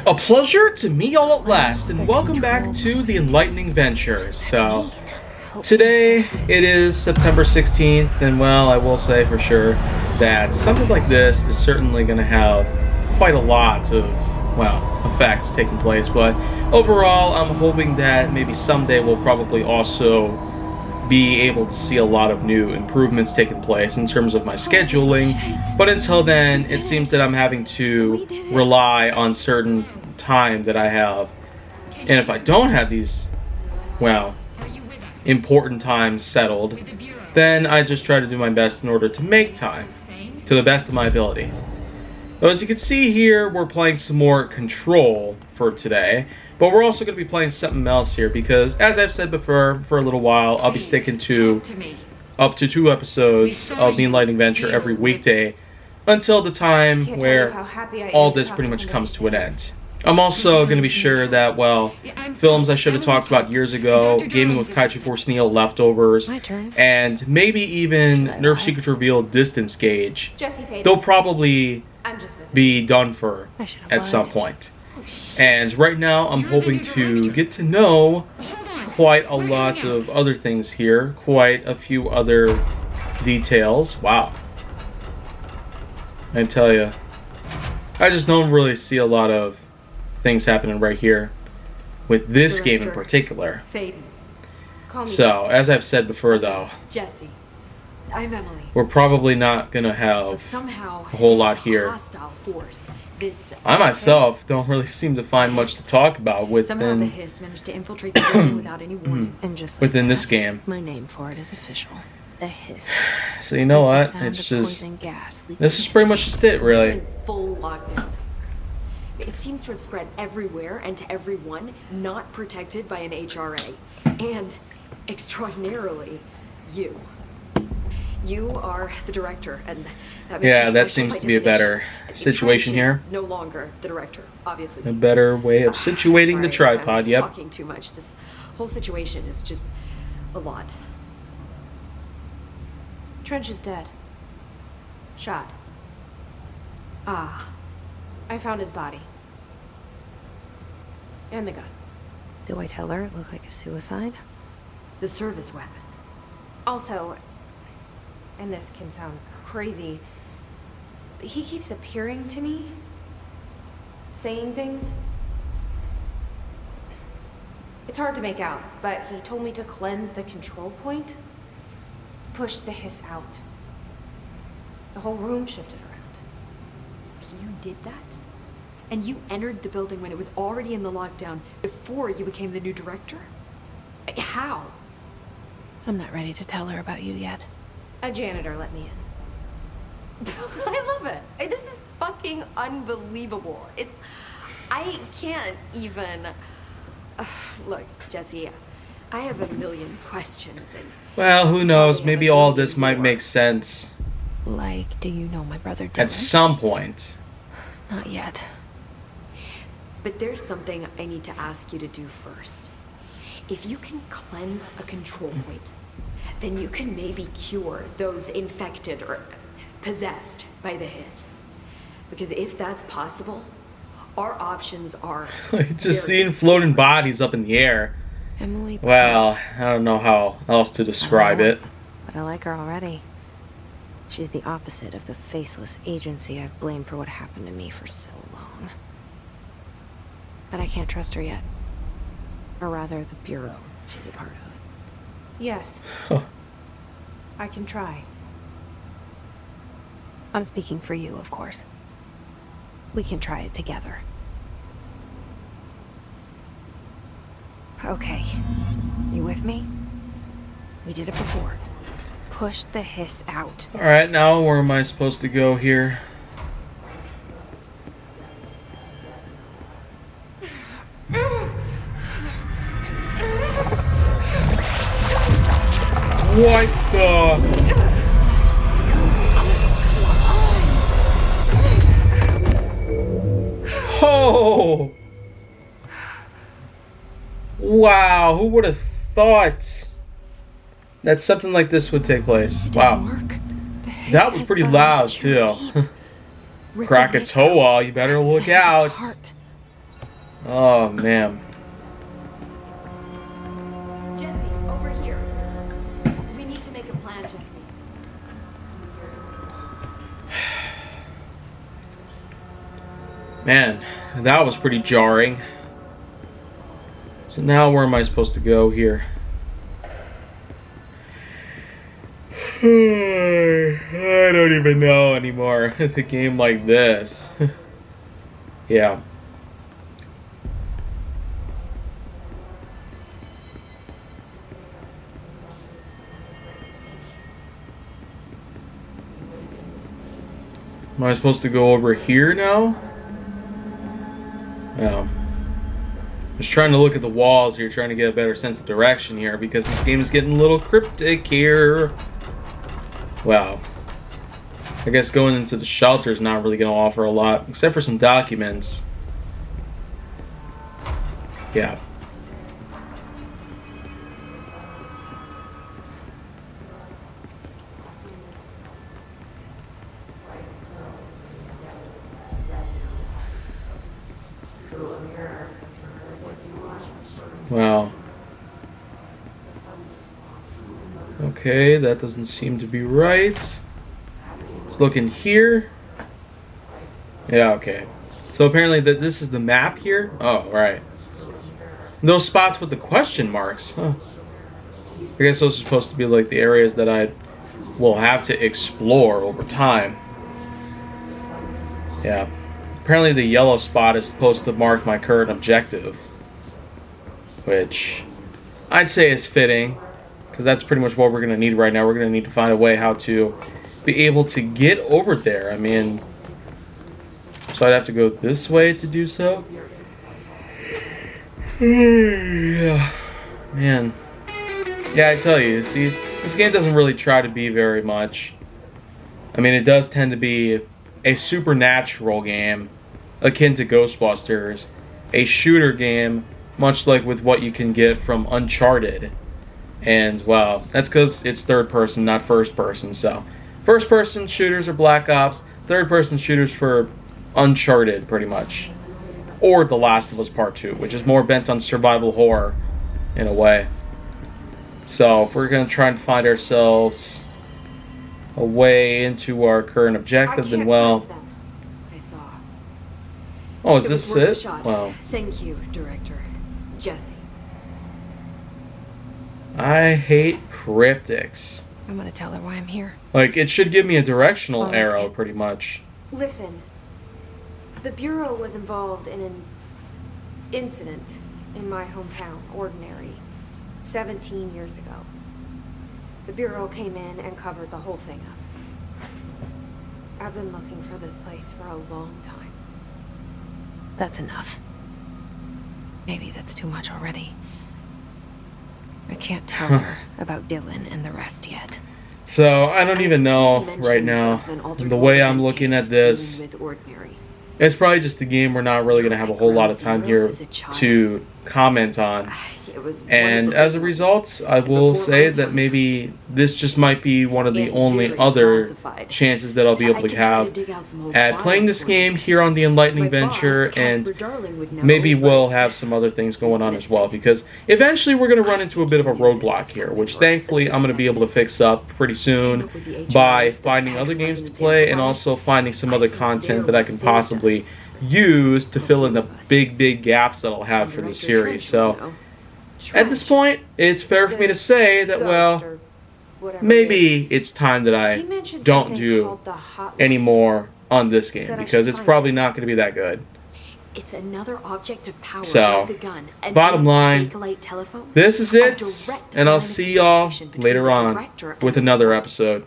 A pleasure to meet y'all at last, and welcome back to the Enlightening venture. So, today it is September 16th, and well, I will say for sure that something like this is certainly going to have quite a lot of, well, effects taking place. But overall, I'm hoping that maybe someday we'll probably also be able to see a lot of new improvements taking place in terms of my scheduling. But until then, it seems that I'm having to rely on certain time that I have. And if I don't have these, well, important times settled, then I just try to do my best in order to make time to the best of my ability. So as you can see here, we're playing some more Control for today. But we're also going to be playing something else here because, as I've said before, for a little while, I'll be sticking to up to 2 episodes of the Enlightening Venture every weekday until the time where all this pretty much comes to an end. I'm also going to be sure that, well, films I should have talked about years ago, gaming with KaijuForceNeo leftovers, and maybe even Nerf Secret Reveal Distance Gauge, they'll probably be done for at some point. And right now, I'm hoping to get to know quite a lot of other things here, quite a few other details. Wow. I tell you, I just don't really see a lot of things happening right here with this game in particular. So, as I've said before, though, Jesse, I'm Emily. We're probably not gonna have a whole lot here. I myself don't really seem to find much to talk about within the Hiss managed to infiltrate the building without any warning. And just like within that, this game. My name for it is official. The Hiss. So you know Like the what? sound It's of just poison gas leaking this is pretty much just it, really. In full lockdown. It seems to have spread everywhere and to everyone not protected by an HRA. And, extraordinarily, you. You are the director, and that makes Yeah, you that special seems by to be a better definition. situation Trench is here. no longer the director, obviously. A better way of situating the Sorry, tripod, I'm yep. talking too much. This whole situation is just a lot. Trench is dead. Shot. Ah, I found his body. And the gun. Do I tell her it looked like a suicide? the service weapon. Also, and this can sound crazy, but he keeps appearing to me, saying things. It's hard to make out, but he told me to cleanse the control point, push the hiss out. The whole room shifted around. You did that? And you entered the building when it was already in the lockdown before you became the new director? How? I'm not ready to tell her about you yet. A janitor let me in. I love it. This is fucking unbelievable. I can't even... Look, Jesse, I have a million questions and... Well, who knows? Maybe all this might make sense Like, do you know my brother Dylan? at some point. Not yet. But there's something I need to ask you to do first. If you can cleanse a control point, then you can maybe cure those infected or possessed by the hiss. Because if that's possible, our options are Just very seeing floating different. bodies up in the air. Emily. Well, I don't know how else to describe it. But I like her already. She's the opposite of the faceless agency I've blamed for what happened to me for so long. But I can't trust her yet. Or rather, the bureau she's a part of. Yes. Huh. I can try. I'm speaking for you, of course. We can try it together. Okay. You with me? We did it before. Push the hiss out. Alright, now where am I supposed to go here? What the... Oh! Wow, who would have thought that something like this would take place? Wow. That was pretty loud, too. Crack a toe wall, you better look out. Oh, man. Jesse, over here. We need to make a plan, Jesse. Man, that was pretty jarring. So now where am I supposed to go here? I don't even know anymore. The game like this. Yeah. Am I supposed to go over here now? Yeah. Just trying to look at the walls here, trying to get a better sense of direction here, because this game is getting a little cryptic here. Wow. I guess going into the shelter is not really going to offer a lot, except for some documents. Yeah. Wow. Okay, that doesn't seem to be right. Let's look in here. Yeah, okay. So apparently this is the map here. Oh, right. Those spots with the question marks. Huh. I guess those are supposed to be like the areas that I will have to explore over time. Yeah. Apparently the yellow spot is supposed to mark my current objective, which I'd say is fitting, because that's pretty much what we're going to need right now. We're going to need to find a way how to be able to get over there. I mean, so I'd have to go this way to do so. Yeah, man. Yeah, I tell you, see, this game doesn't really try to be very much. I mean, it does tend to be a supernatural game, akin to Ghostbusters, a shooter game, much like with what you can get from Uncharted. And, well, that's because it's third person, not first person. So, first person shooters are Black Ops, third person shooters for Uncharted, pretty much. Or The Last of Us Part 2, which is more bent on survival horror, in a way. So, if we're going to try and find ourselves a way into our current objective, then, well... I saw. Oh, is It this was worth a it? shot. Wow. Thank you, Director. Jesse. I hate cryptics. I'm gonna tell her why I'm here. Like, it should give me a directional I'll risk arrow, it. pretty much. Listen, the Bureau was involved in an incident in my hometown, Ordinary, 17 years ago. The Bureau came in and covered the whole thing up. I've been looking for this place for a long time. That's enough. Maybe that's too much already. I can't tell her about Dylan and the rest yet. So, I don't even I've know seen right mentions now. of an altered The way woman I'm looking case at this, dealing with Ordinary. it's probably just a game we're not really going to have a whole lot of time here to comment on. It was one of And the as a big result, ones. I will Before say my that time. maybe this just might be one of the And only very other classified. chances that I'll be able I to can try to have dig out some old at files playing this for you. game here on the Enlightening My Venture, boss, and Casper Darling, would know, maybe but we'll have some other things going he's on as well, missing. because eventually we're going to run into a bit of a He knew this roadblock was here, coming, which or thankfully I'm going to be able to fix up pretty soon up with the by HRs that finding other games to patronizing its play, and amplifiers. also finding some other think content they're that I what can saved possibly us. use to fill in the few of us. big gaps that I'll have And for the Director series. Trench would So know. at this Trench. point, it's fair for me to say that, Ghost well, or whatever it maybe it's time that is. I He mentioned don't something do called the hotline. any more on this game, Said I because should it's find probably it. not going to be that good. It's another object of power, So, like the gun. And bottom then line, Bakelite telephone, this is a it, direct and I'll line of see y'all communication between later the on director and with the another board. episode.